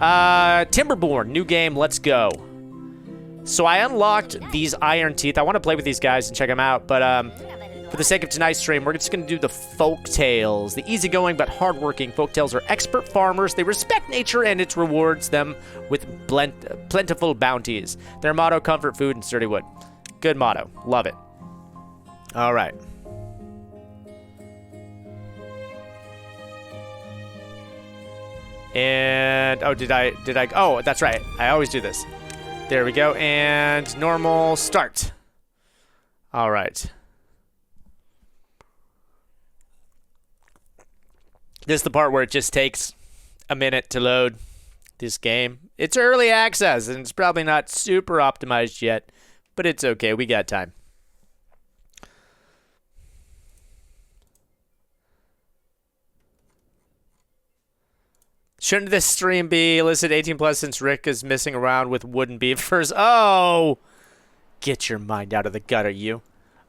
Timberborn, new game, let's go. So I unlocked these iron teeth. I want to play with these guys and check them out, but for the sake of tonight's stream, we're just going to do the folk tales. The easygoing but hardworking folk tales are expert farmers. They respect nature and it rewards them with plentiful bounties. Their motto, comfort, food, and sturdy wood. Good motto. Love it. All right. And, oh, did I, oh, that's right. I always do this. There we go. And normal start. All right. This is the part where it just takes a minute to load this game. It's early access, and it's probably not super optimized yet, but it's okay. We got time. Shouldn't this stream be illicit 18 plus since Rick is messing around with wooden beavers? Oh! Get your mind out of the gutter, you.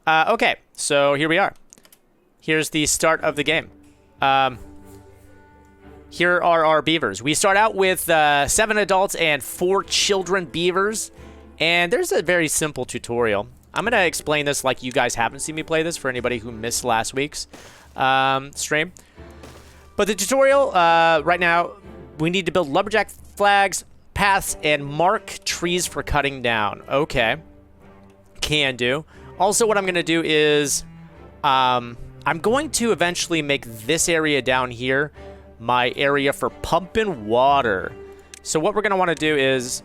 Okay, so here we are. Here's the start of the game. Here are our beavers. We start out with 7 adults and 4 children beavers. And there's a very simple tutorial. I'm going to explain this like you guys haven't seen me play this for anybody who missed last week's stream. But the tutorial right now, we need to build lumberjack flags, paths, and mark trees for cutting down. Okay. Can do. Also, what I'm going to do is I'm going to eventually make this area down here my area for pumping water. So what we're going to want to do is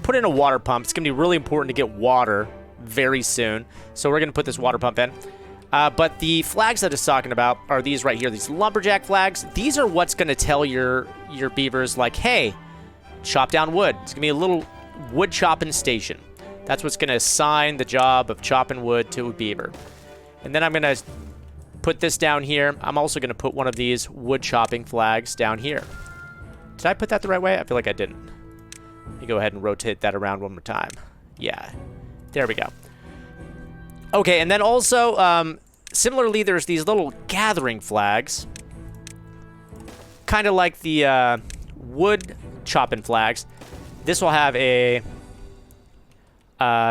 put in a water pump. It's going to be really important to get water very soon. So we're going to put this water pump in. But the flags that it's talking about are these right here, these lumberjack flags. These are what's going to tell your beavers, like, hey, chop down wood. It's going to be a little wood chopping station. That's what's going to assign the job of chopping wood to a beaver. And then I'm going to put this down here. I'm also going to put one of these wood chopping flags down here. Did I put that the right way? I feel like I didn't. Let me go ahead and rotate that around one more time. Yeah, there we go. Okay, and then also, similarly, there's these little gathering flags. Kind of like the wood chopping flags. This will have a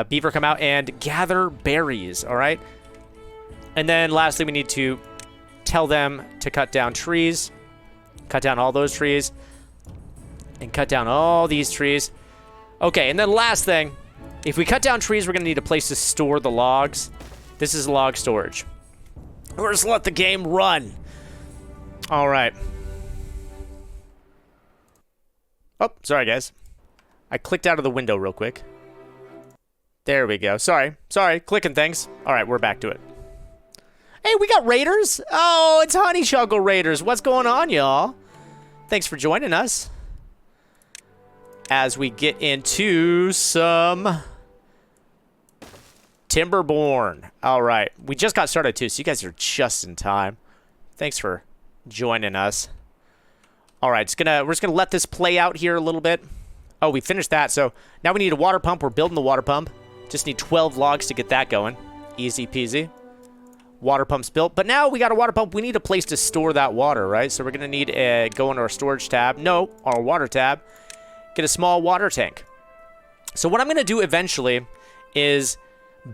beaver come out and gather berries, all right? And then lastly, we need to tell them to cut down trees. Cut down all those trees. And cut down all these trees. Okay, and then last thing, if we cut down trees, we're going to need a place to store the logs. This is log storage. Or just let the game run. All right. Oh, sorry, guys. I clicked out of the window real quick. There we go. Sorry, clicking things. All right, we're back to it. Hey, we got raiders. Oh, it's Honeysuckle Raiders. What's going on, y'all? Thanks for joining us. As we get into some Timberborn. All right. We just got started, too, so you guys are just in time. Thanks for joining us. All right. We're just going to let this play out here a little bit. Oh, we finished that. So now we need a water pump. We're building the water pump. Just need 12 logs to get that going. Easy peasy. Water pump's built. But now we got a water pump. We need a place to store that water, right? So we're going to need to go into our storage tab. No, our water tab. Get a small water tank. So what I'm going to do eventually is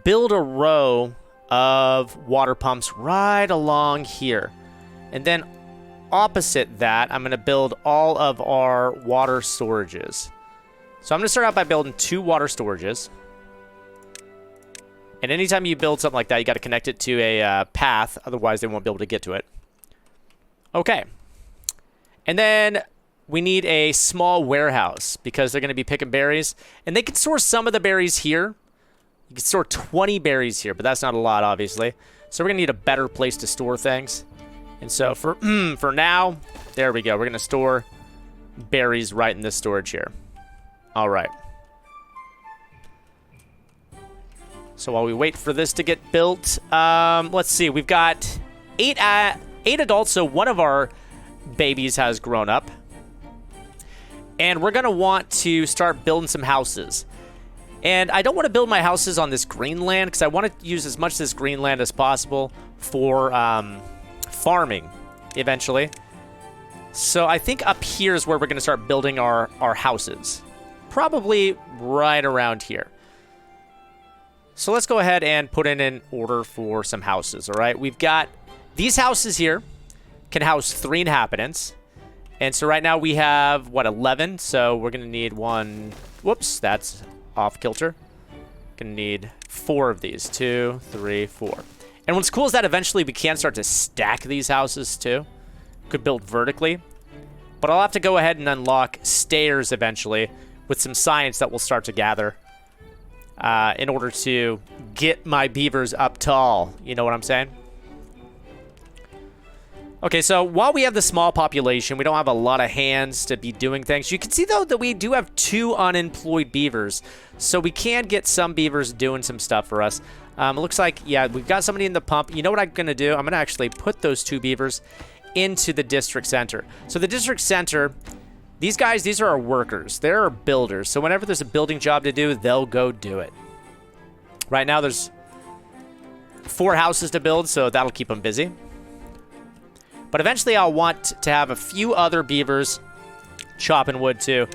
build a row of water pumps right along here. And then opposite that, I'm going to build all of our water storages. So I'm going to start out by building 2 water storages. And anytime you build something like that, you got to connect it to a path. Otherwise, they won't be able to get to it. Okay. And then we need a small warehouse because they're going to be picking berries. And they can store some of the berries here. You can store 20 berries here, but that's not a lot, obviously. So we're going to need a better place to store things. And so for now, there we go. We're going to store berries right in this storage here. All right. So while we wait for this to get built, let's see. We've got 8 adults, so one of our babies has grown up. And we're going to want to start building some houses. And I don't want to build my houses on this green land because I want to use as much of this green land as possible for farming eventually. So I think up here is where we're going to start building our houses. Probably right around here. So let's go ahead and put in an order for some houses, all right? We've got these houses here can house 3 inhabitants. And so right now we have, what, 11? So we're going to need one. Whoops, that's off kilter. Going to need 4 of these. 2, 3, 4. And what's cool is that eventually we can start to stack these houses too. Could build vertically. But I'll have to go ahead and unlock stairs eventually with some science that will start to gather in order to get my beavers up tall. You know what I'm saying? Okay, so while we have the small population, we don't have a lot of hands to be doing things. You can see, though, that we do have 2 unemployed beavers. So we can get some beavers doing some stuff for us. It looks like, yeah, we've got somebody in the pump. You know what I'm going to do? I'm going to actually put those 2 beavers into the district center. So the district center, these guys, these are our workers. They're our builders. So whenever there's a building job to do, they'll go do it. Right now, there's 4 houses to build, so that'll keep them busy. But eventually I'll want to have a few other beavers chopping wood too.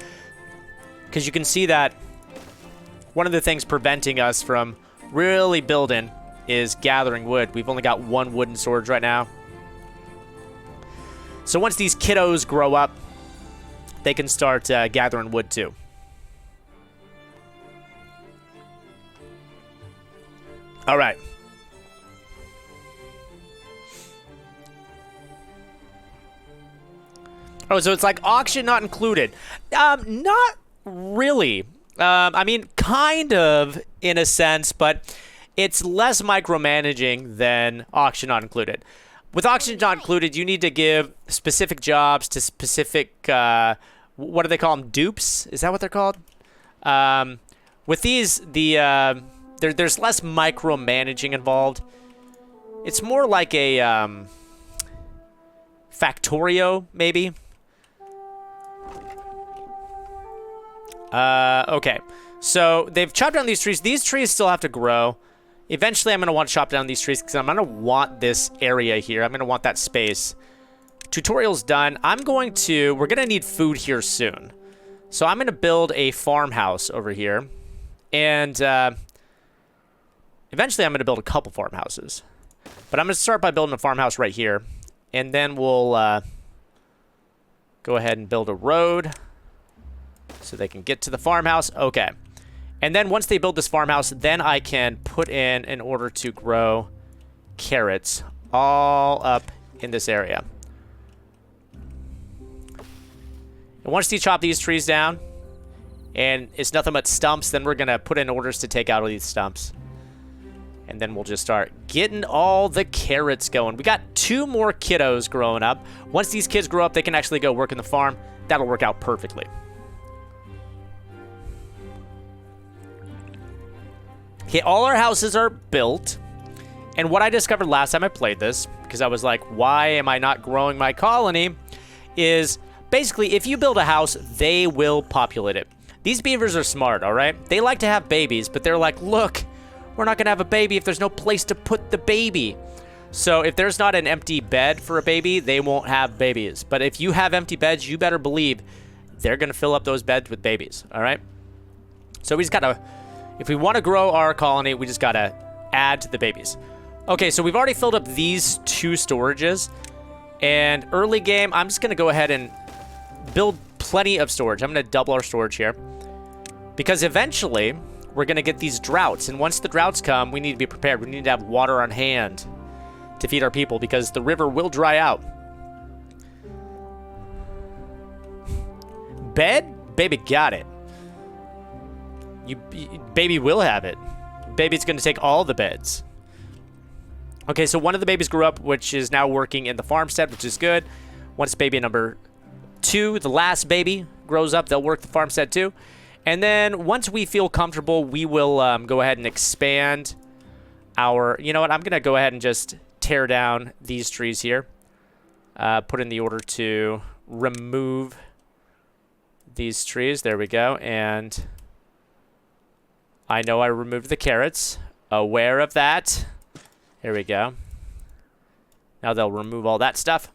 Because you can see that one of the things preventing us from really building is gathering wood. We've only got 1 wooden storage right now. So once these kiddos grow up, they can start gathering wood too. All right. Oh, so it's like auction not included. Not really. I mean, kind of in a sense, but it's less micromanaging than auction not included. With auction not included, you need to give specific jobs to specific, what do they call them? Dupes? Is that what they're called? With these, there's less micromanaging involved. It's more like a Factorio, maybe. Okay. So they've chopped down these trees. These trees still have to grow. Eventually, I'm going to want to chop down these trees because I'm going to want this area here. I'm going to want that space. Tutorial's done. We're going to need food here soon. So I'm going to build a farmhouse over here. And eventually, I'm going to build a couple farmhouses. But I'm going to start by building a farmhouse right here. And then we'll go ahead and build a road so they can get to the farmhouse. Okay. And then once they build this farmhouse, then I can put in order to grow carrots all up in this area. And once you chop these trees down, and it's nothing but stumps, then we're going to put in orders to take out all these stumps. And then we'll just start getting all the carrots going. We got 2 more kiddos growing up. Once these kids grow up, they can actually go work in the farm. That'll work out perfectly. Okay, all our houses are built. And what I discovered last time I played this, because I was like, why am I not growing my colony, is basically if you build a house, they will populate it. These beavers are smart, all right? They like to have babies, but they're like, look, we're not going to have a baby if there's no place to put the baby. So if there's not an empty bed for a baby, they won't have babies. But if you have empty beds, you better believe they're going to fill up those beds with babies, all right? So we just got to, if we want to grow our colony, we just got to add to the babies. Okay, so we've already filled up these 2 storages. And early game, I'm just going to go ahead and build plenty of storage. I'm going to double our storage here. Because eventually, we're going to get these droughts. And once the droughts come, we need to be prepared. We need to have water on hand to feed our people because the river will dry out. Bed? Baby got it. Baby will have it. Baby's going to take all the beds. Okay, so one of the babies grew up, which is now working in the farmstead, which is good. Once baby number 2, the last baby, grows up, they'll work the farmstead too. And then once we feel comfortable, we will go ahead and expand our... You know what? I'm going to go ahead and just tear down these trees here. Put in the order to remove these trees. There we go. And I know I removed the carrots. Aware of that. There we go. Now they'll remove all that stuff.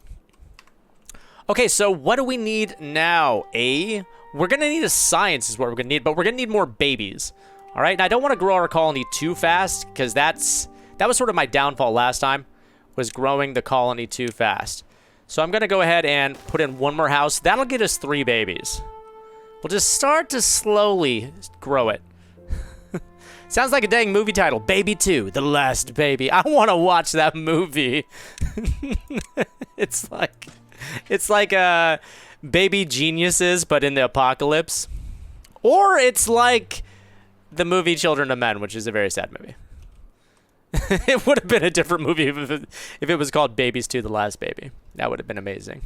Okay, so what do we need now? We're going to need a science is what we're going to need, but we're going to need more babies. All right, and I don't want to grow our colony too fast because that was sort of my downfall last time, was growing the colony too fast. So I'm going to go ahead and put in one more house. That'll get us 3 babies. We'll just start to slowly grow it. Sounds like a dang movie title. Baby 2, The Last Baby. I want to watch that movie. It's like Baby Geniuses, but in the apocalypse. Or it's like the movie Children of Men, which is a very sad movie. It would have been a different movie if it was called Babies 2, The Last Baby. That would have been amazing.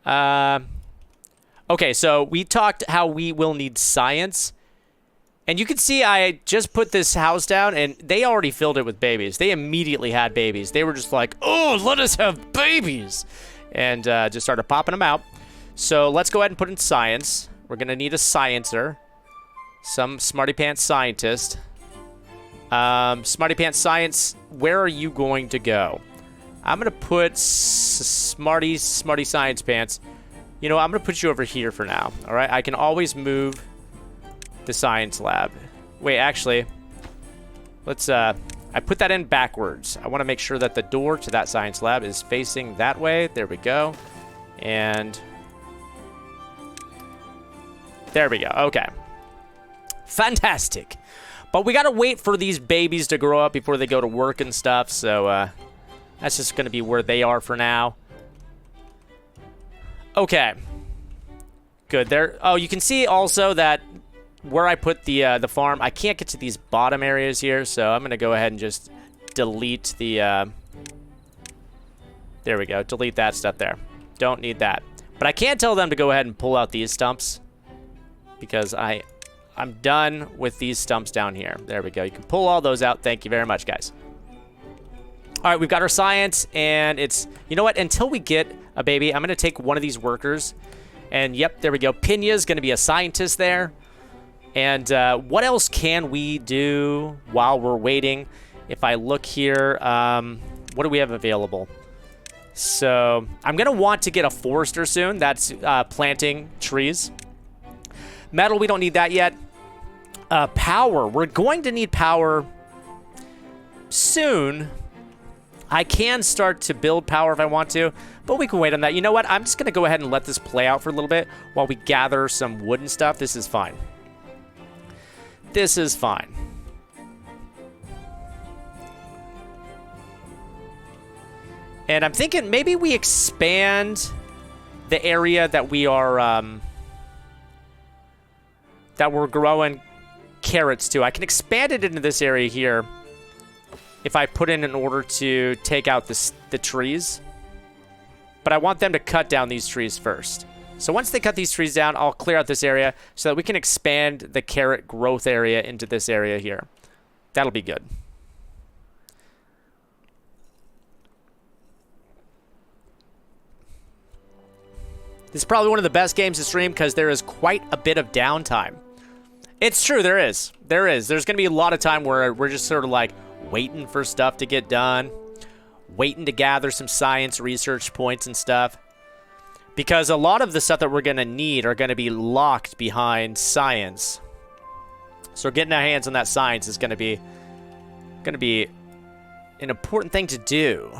Okay, so we talked how we will need science. And you can see I just put this house down, and they already filled it with babies. They immediately had babies. They were just like, oh, let us have babies. And just started popping them out. So let's go ahead and put in science. We're going to need a sciencer. Some smarty pants scientist. Smarty pants science, where are you going to go? I'm going to put smarty science pants. You know, I'm going to put you over here for now. All right, I can always move the science lab. Wait, actually, let's I put that in backwards. I want to make sure that the door to that science lab is facing that way. There we go. And there we go. Okay. Fantastic. But we got to wait for these babies to grow up before they go to work and stuff. So that's just going to be where they are for now. Okay. Good. There. Oh, you can see also that where I put the farm, I can't get to these bottom areas here, so I'm going to go ahead and just delete the... there we go. Delete that stuff there. Don't need that. But I can't tell them to go ahead and pull out these stumps because I'm done with these stumps down here. There we go. You can pull all those out. Thank you very much, guys. All right, we've got our science, and it's... You know what? Until we get a baby, I'm going to take one of these workers, and yep, there we go. Pinya's going to be a scientist there. And what else can we do while we're waiting? If I look here, what do we have available? So I'm going to want to get a forester soon. That's planting trees. Metal, we don't need that yet. Power, we're going to need power soon. I can start to build power if I want to, but we can wait on that. You know what? I'm just going to go ahead and let this play out for a little bit while we gather some wood and stuff. This is fine. This is fine. And I'm thinking maybe we expand the area that we are that we're growing carrots to. I can expand it into this area here if I put in order to take out the trees. But I want them to cut down these trees first. So once they cut these trees down, I'll clear out this area so that we can expand the carrot growth area into this area here. That'll be good. This is probably one of the best games to stream because there is quite a bit of downtime. It's true, there is. There is. There's going to be a lot of time where we're just sort of like waiting for stuff to get done, waiting to gather some science research points and stuff. Because a lot of the stuff that we're going to need are going to be locked behind science. So getting our hands on that science is going to be an important thing to do.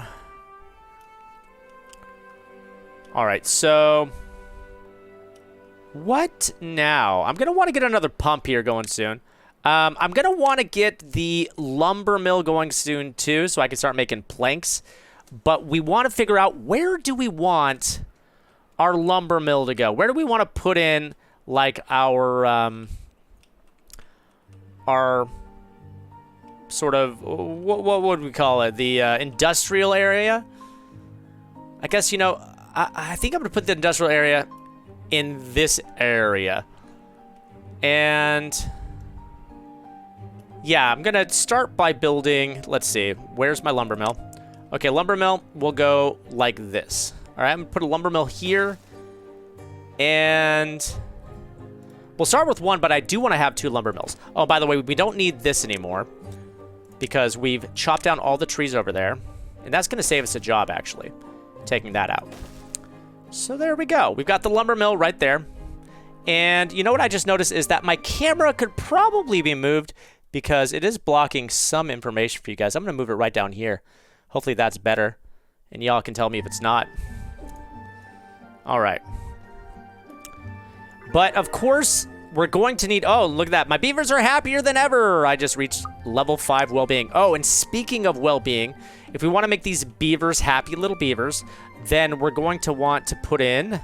All right, so what now? I'm going to want to get another pump here going soon. I'm going to want to get the lumber mill going soon too so I can start making planks. But we want to figure out where do we want our lumber mill to go? Where do we want to put in like our sort of what would we call it? The industrial area? I guess, you know, I think I'm going to put the industrial area in this area. And yeah, I'm going to start by building, let's see, where's my lumber mill? Okay, lumber mill will go like this. All right, I'm going to put a lumber mill here. And we'll start with one, but I do want to have 2 lumber mills. Oh, by the way, we don't need this anymore because we've chopped down all the trees over there. And that's going to save us a job, actually, taking that out. So there we go. We've got the lumber mill right there. And you know what I just noticed is that my camera could probably be moved because it is blocking some information for you guys. I'm going to move it right down here. Hopefully that's better. And y'all can tell me if it's not. All right. But of course, we're going to need... Oh, look at that. My beavers are happier than ever. I just reached level 5 well-being. Oh, and speaking of well-being, if we want to make these beavers happy little beavers, then we're going to want to put in...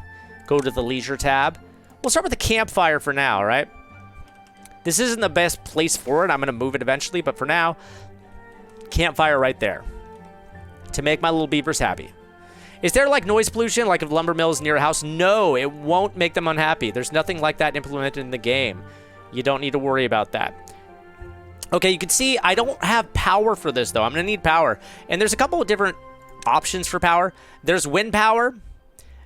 Go to the leisure tab. We'll start with the campfire for now, all right? This isn't the best place for it. I'm going to move it eventually, but for now, campfire right there to make my little beavers happy. Is there, like, noise pollution, like if lumber mill is near a house? No, it won't make them unhappy. There's nothing like that implemented in the game. You don't need to worry about that. Okay, you can see I don't have power for this, though. I'm going to need power. And there's a couple of different options for power. There's wind power.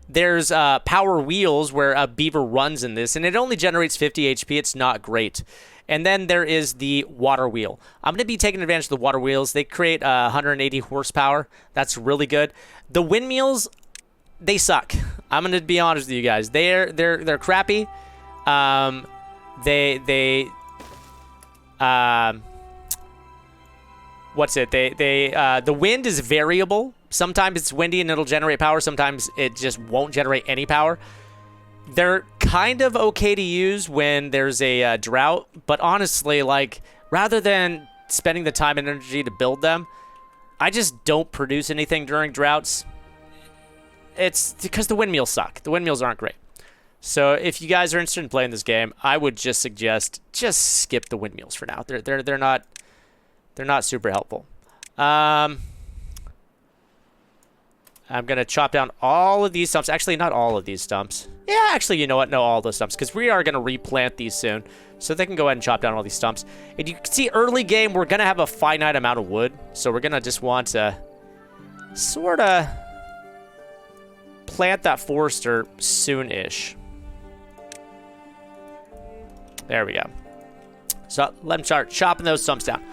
There's power wheels where a beaver runs in this, and it only generates 50 HP. It's not great. And then there is the water wheel. I'm going to be taking advantage of the water wheels. They create 180 horsepower. That's really good. The windmills, they suck. I'm going to be honest with you guys. They're crappy. The wind is variable. Sometimes it's windy and it'll generate power. Sometimes it just won't generate any power. They're kind of okay to use when there's a drought, but honestly, like, rather than spending the time and energy to build them, I just don't produce anything during droughts. It's because the windmills suck. The windmills aren't great. So if you guys are interested in playing this game, I would just suggest just skip the windmills for now. They're not super helpful. I'm going to chop down all of these stumps. Actually, not all of these stumps. Yeah, actually, you know what? No, all the stumps, because we are going to replant these soon. So they can go ahead and chop down all these stumps. And you can see early game, we're going to have a finite amount of wood. So we're going to just want to sort of plant that forester soon-ish. There we go. So let them start chopping those stumps down.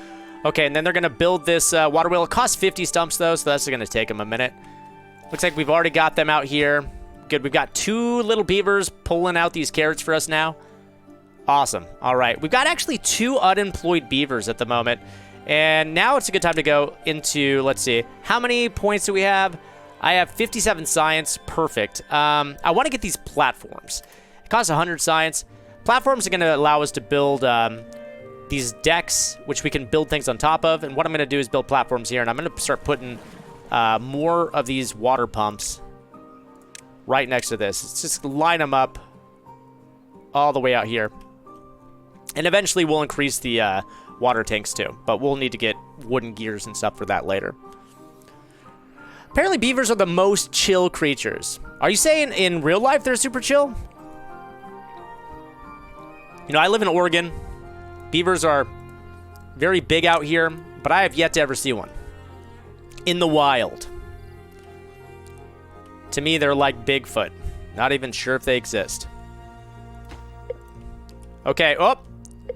Okay, and then they're going to build this water wheel. It costs 50 stumps, though, so that's going to take them a minute. Looks like we've already got them out here. Good, we've got 2 little beavers pulling out these carrots for us now. Awesome. All right, we've got actually 2 unemployed beavers at the moment. And now it's a good time to go into, let's see, how many points do we have? I have 57 science. Perfect. I want to get these platforms. It costs 100 science. Platforms are going to allow us to build these decks, which we can build things on top of. And what I'm going to do is build platforms here. And I'm going to start putting more of these water pumps right next to this. Let's just line them up all the way out here. And eventually we'll increase the water tanks too. But we'll need to get wooden gears and stuff for that later. Apparently beavers are the most chill creatures. Are you saying in real life they're super chill? You know, I live in Oregon. Beavers are very big out here, but I have yet to ever see one in the wild. To me, they're like Bigfoot. Not even sure if they exist. Okay, oh,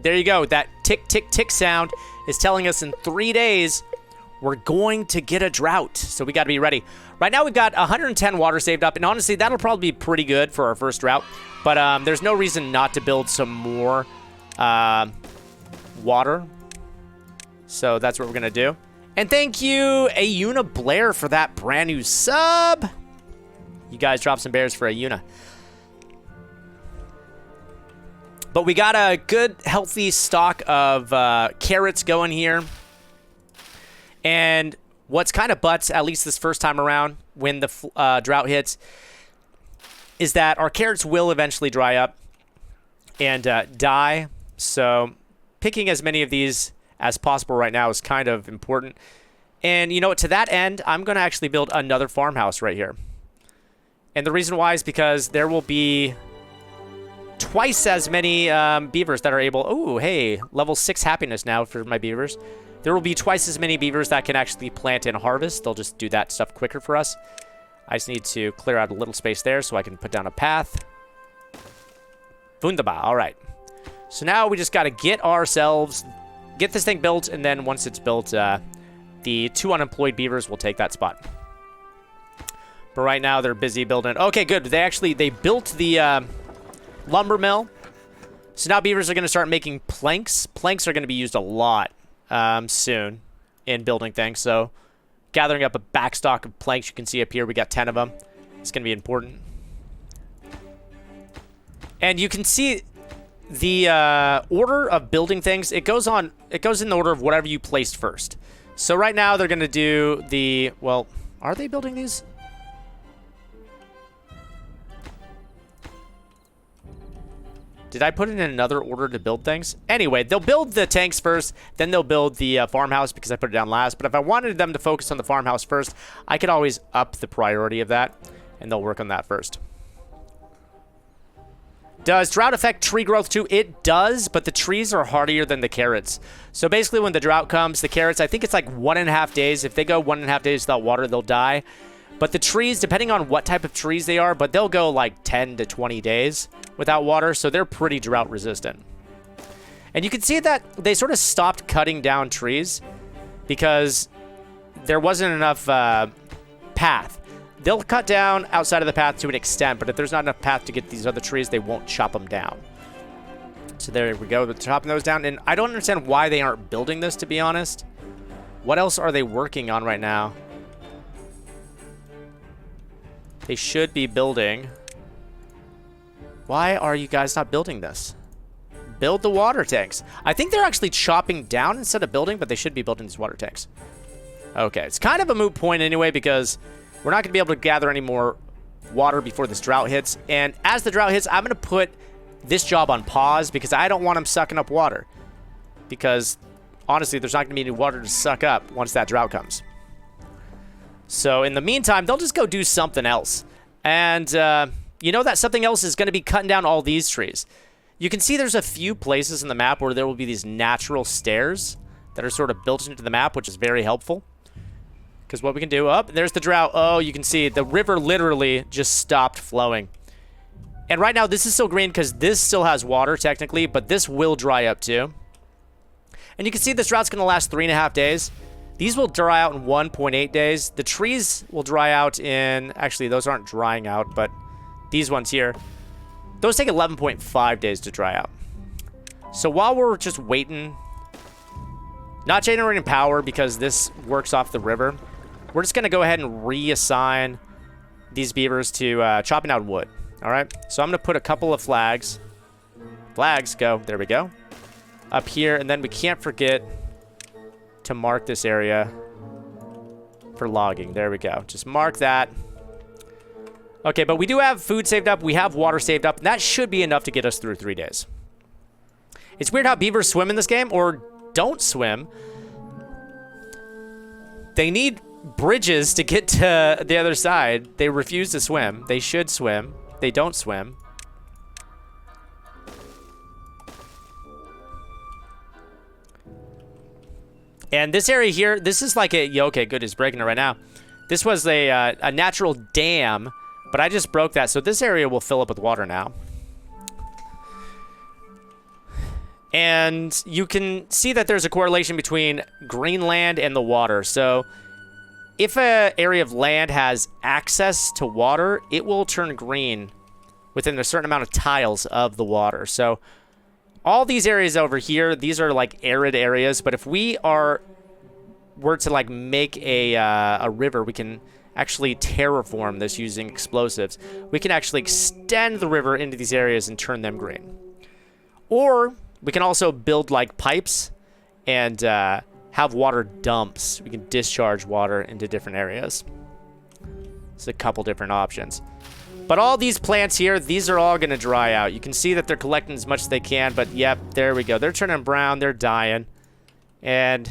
there you go. That tick, tick, tick sound is telling us in 3 days we're going to get a drought. So we got to be ready. Right now, we've got 110 water saved up, and honestly, that'll probably be pretty good for our first drought. But there's no reason not to build some more water. So that's what we're going to do. And thank you, Ayuna Blair, for that brand new sub. You guys drop some bears for Ayuna. But we got a good, healthy stock of carrots going here. And what's kind of butts, at least this first time around, when the drought hits, is that our carrots will eventually dry up and die. So picking as many of these as possible right now is kind of important. And you know what? To that end, I'm going to actually build another farmhouse right here. And the reason why is because there will be twice as many beavers that are able... Oh, hey, level 6 happiness now for my beavers. There will be twice as many beavers that can actually plant and harvest. They'll just do that stuff quicker for us. I just need to clear out a little space there so I can put down a path. Wunderbar. All right. So now we just got to get this thing built, and then once it's built, the 2 unemployed beavers will take that spot. But right now, they're busy building. Okay, good. They built the lumber mill. So now beavers are going to start making planks. Planks are going to be used a lot soon in building things. So gathering up a backstock of planks. You can see up here, we got 10 of them. It's going to be important. And you can see the order of building things. It goes in the order of whatever you placed first. So right now, they're going to do the... Well, are they building these? Did I put it in another order to build things? Anyway, they'll build the tanks first, then they'll build the farmhouse because I put it down last. But if I wanted them to focus on the farmhouse first, I could always up the priority of that, and they'll work on that first. Does drought affect tree growth too? It does, but the trees are hardier than the carrots. So basically when the drought comes, the carrots, I think it's like 1.5 days. If they go 1.5 days without water, they'll die. But the trees, depending on what type of trees they are, but they'll go like 10 to 20 days without water, so they're pretty drought resistant. And you can see that they sort of stopped cutting down trees because there wasn't enough path. They'll cut down outside of the path to an extent, but if there's not enough path to get these other trees, they won't chop them down. So there we go, chopping those down. And I don't understand why they aren't building this, to be honest. What else are they working on right now? They should be building. Why are you guys not building this? Build the water tanks. I think they're actually chopping down instead of building, but they should be building these water tanks. Okay, it's kind of a moot point anyway because we're not going to be able to gather any more water before this drought hits. And as the drought hits, I'm going to put this job on pause because I don't want them sucking up water. Because, honestly, there's not going to be any water to suck up once that drought comes. So, in the meantime, they'll just go do something else. And, you know that something else is going to be cutting down all these trees. You can see there's a few places in the map where there will be these natural stairs that are sort of built into the map, which is very helpful. Because what we can do... Oh, there's the drought. Oh, you can see the river literally just stopped flowing. And right now, this is still green because this still has water, technically, but this will dry up too. And you can see this drought's going to last 3.5 days. These will dry out in 1.8 days. The trees will dry out in... Actually, those aren't drying out, but these ones here, those take 11.5 days to dry out. So while we're just waiting, not generating power because this works off the river, we're just going to go ahead and reassign these beavers to chopping down wood. All right? So I'm going to put a couple of flags. Flags, go. There we go. Up here, and then we can't forget to mark this area for logging. There we go. Just mark that. Okay, but we do have food saved up. We have water saved up. And that should be enough to get us through 3 days. It's weird how beavers swim in this game, or don't swim. They need bridges to get to the other side. They refuse to swim. They should swim. They don't swim. And this area here, this is like a... Okay, good, it's breaking it right now. This was a natural dam, but I just broke that. So this area will fill up with water now. And you can see that there's a correlation between Greenland and the water. So if an area of land has access to water, it will turn green within a certain amount of tiles of the water. So all these areas over here, these are like arid areas. But if we were to like make a river, we can actually terraform this using explosives. We can actually extend the river into these areas and turn them green. Or we can also build like pipes and have water dumps. We can discharge water into different areas. It's a couple different options. But all these plants here, these are all going to dry out. You can see that they're collecting as much as they can, but yep, there we go. They're turning brown, they're dying. And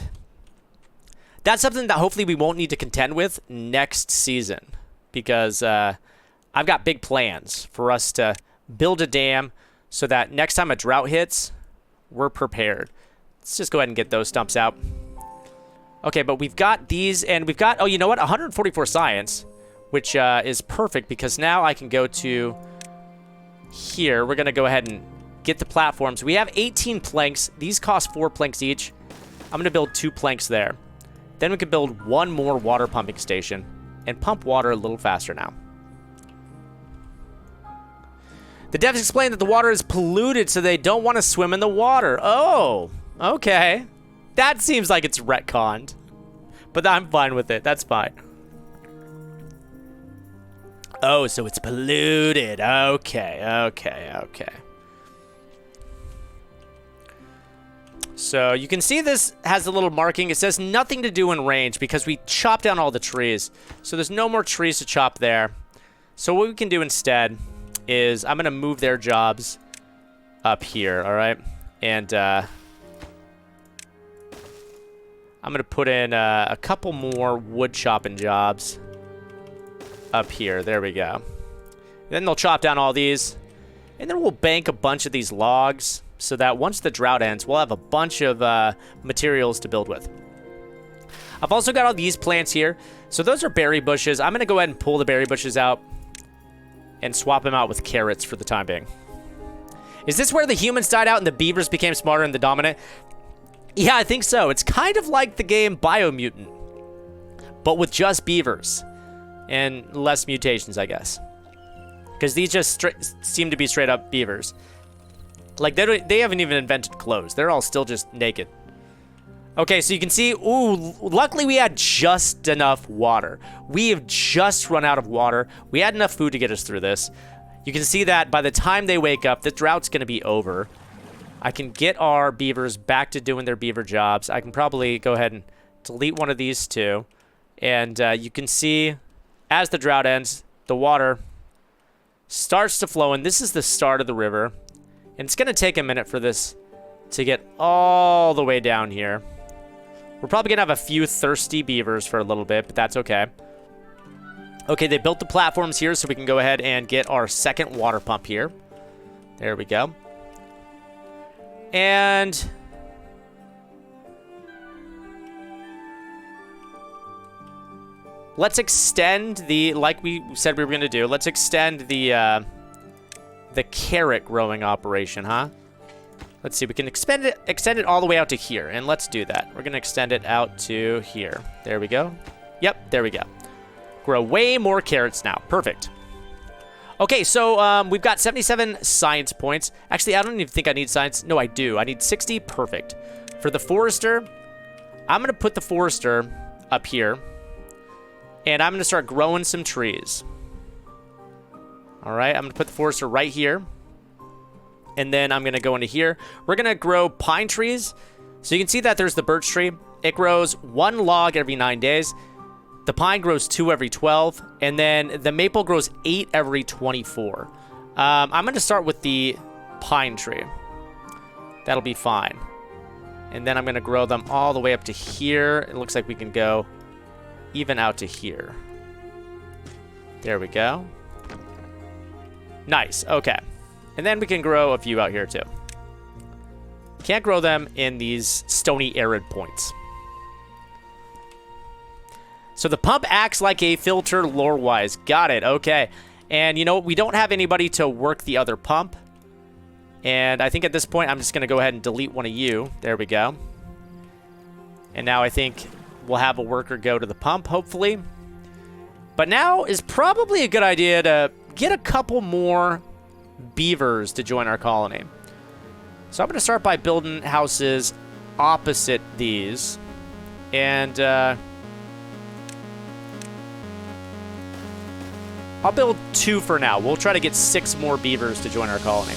that's something that hopefully we won't need to contend with next season. Because I've got big plans for us to build a dam so that next time a drought hits, we're prepared. Let's just go ahead and get those stumps out. Okay, but we've got these, and we've got, oh, you know what? 144 science, which is perfect because now I can go to here. We're going to go ahead and get the platforms. We have 18 planks. These cost 4 planks each. I'm going to build 2 planks there. Then we can build 1 more water pumping station. and pump water a little faster now. The devs explain that the water is polluted, so they don't want to swim in the water. Oh, okay. That seems like it's retconned. But I'm fine with it. That's fine. Oh, so it's polluted. Okay. So you can see this has a little marking. It says nothing to do in range because we chopped down all the trees. So there's no more trees to chop there. So what we can do instead is I'm going to move their jobs up here, all right? And I'm going to put in a couple more wood chopping jobs up here. There we go. Then they'll chop down all these. And then we'll bank a bunch of these logs so that once the drought ends, we'll have a bunch of materials to build with. I've also got all these plants here. So those are berry bushes. I'm going to go ahead and pull the berry bushes out and swap them out with carrots for the time being. Is this where the humans died out and the beavers became smarter and the dominant? Yeah, I think so. It's kind of like the game Biomutant, but with just beavers and less mutations, I guess. Because these just seem to be straight up beavers. Like, they haven't even invented clothes. They're all still just naked. Okay, so you can see, ooh, luckily we had just enough water. We have just run out of water. We had enough food to get us through this. You can see that by the time they wake up, the drought's going to be over. I can get our beavers back to doing their beaver jobs. I can probably go ahead and delete one of these two. And you can see, as the drought ends, the water starts to flow. And this is the start of the river. And it's going to take a minute for this to get all the way down here. We're probably going to have a few thirsty beavers for a little bit, but that's okay. Okay, they built the platforms here, so we can go ahead and get our second water pump here. There we go. And let's extend the, like we said we were going to do, let's extend the carrot growing operation, huh? Let's see, we can extend it all the way out to here, and let's do that. We're going to extend it out to here. There we go. Yep, there we go. Grow way more carrots now. Perfect. Okay, so we've got 77 science points. Actually, I don't even think I need science. No, I do. I need 60. Perfect. For the forester, I'm going to put the forester up here, and I'm going to start growing some trees. All right, I'm going to put the forester right here. And then I'm going to go into here. We're going to grow pine trees. So you can see that there's the birch tree. It grows 1 log every 9 days. The pine grows 2 every 12. And then the maple grows 8 every 24. I'm going to start with the pine tree. That'll be fine. And then I'm going to grow them all the way up to here. It looks like we can go even out to here. There we go. Nice. Okay. And then we can grow a few out here too. Can't grow them in these stony arid points. So the pump acts like a filter lore-wise. Got it. Okay. And you know what? We don't have anybody to work the other pump. And I think at this point, I'm just going to go ahead and delete one of you. There we go. And now I think we'll have a worker go to the pump, hopefully. But now is probably a good idea to get a couple more beavers to join our colony. So I'm going to start by building houses opposite these. And I'll build 2 for now. We'll try to get 6 more beavers to join our colony.